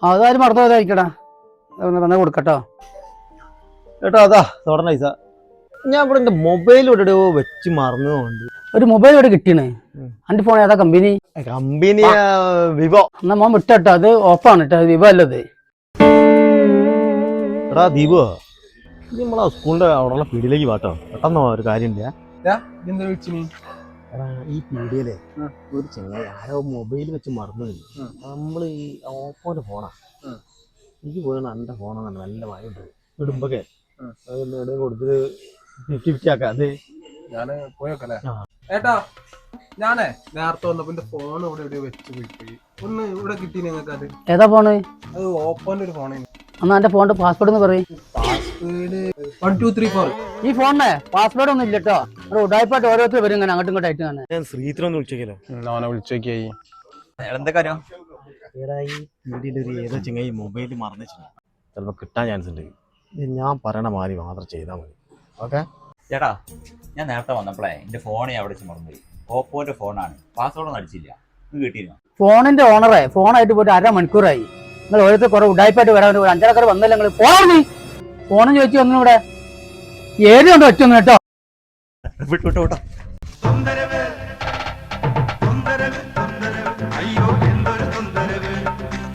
അതാരും മറന്നു പോയതായിരിക്കടാ, വന്നാൽ കൊടുക്കട്ടോ. ഏട്ടാ അതാ തോടന പൈസ. ഞാൻ ഇവിടെ എന്റെ മൊബൈൽ ഇവിടെ വെച്ച് മറന്നുകൊണ്ട്. ഒരു മൊബൈൽ ഇവിടെ കിട്ടിയാണ്. എന്റെ ഫോൺ ഏതാ കമ്പനി? Company Vivo. എന്നാ മോൻ വിട്ടോ, അത് ഓഫാണ് കേട്ടോ, വിവോ അല്ലത്. എടാ ദീപോ, നമ്മളെ സ്കൂളിന്റെ അവിടെയുള്ള പീടിയിലേക്ക് വാട്ടോ. പെട്ടെന്ന് ഒരു കാര്യമില്ല. എടാ ഈ പീടിയയിലെ ഒരു ചെങ്ങായി ആരോ മൊബൈൽ വെച്ച് മറന്നു. നമ്മള് ഈ ഓപ്പോന്റെ ഫോണാ. എനിക്ക് പോയാണ് എന്റെ ഫോണാണ്. നല്ല വായുണ്ട് ഇടുമ്പൊക്കെ കൊടുത്തിട്ട് 50-50 ആക്കാം. അത് ഞാന് പോയോക്കല്ലേ ഏട്ടാ. ഞാനേ നേരത്തെ വന്നപ്പോ എന്റെ ഫോൺ ഇവിടെ എവിടെയോ വെച്ച് പോയി. ഒന്ന് ഇവിടെ കിട്ടി നിങ്ങൾക്ക്. അത് ഏതാ ഫോണ്? അത് ഓപ്പോന്റെ ഒരു ഫോണാണ്. എന്നാ എന്റെ ഫോണിന്റെ പാസ്വേഡ് ഒന്ന് പറയും. പാസ്വേഡ് 1234. ഈ ഫോണിനെ പാസ്വേഡ് ഒന്നും ഇല്ല കേട്ടോ. ഉടായ്പായിട്ട് ഓരോരുത്തർ വരും ഇങ്ങനെ അങ്ങോട്ടും ഇങ്ങോട്ട് ആയിട്ട്. ഞാൻ ശ്രീധരൻ വിളിച്ചേക്കല്ലോ. അവനെ വിളിച്ചോക്കിയായി. എന്താ കാര്യം? ഏടാ ഈ പീടിയിൽ ഒരു ഏതോ ചെങ്ങായി മൊബൈൽ മറന്നു വെച്ചിട്ടുണ്ട്. ചിലപ്പോ കിട്ടാൻ ചാൻസ് ഉണ്ട്. ഞാൻ പറയണ മാതിരി മാത്രം ചെയ്താൽ മതി. ഓക്കെ ചേട്ടാ, ഞാൻ നേരത്തെ വന്നപ്പോഴേ എന്റെ ഫോൺ ഞാൻ അവിടെ മറന്നുപോയി. ഓപ്പോന്റെ ഫോണാണ്, പാസ്വേഡൊന്നും അടിച്ചില്ല. കിട്ടിയിരുന്നു. ഫോണിന്റെ ഓണറെ ഫോണായിട്ട് പോയിട്ട് 1/2 മണിക്കൂറായി. നിങ്ങൾ ഓരോരുത്തർ കുറെ ഉടായ്പായിട്ട് വരാൻ 5 ആൾക്കാർ വന്നല്ലേ നിങ്ങൾ. ഫോണും ചോദിച്ചു വന്നു. ഇവിടെ ഏത് കൊണ്ട് വെച്ചൊന്നു കേട്ടോ. വിട്ടോ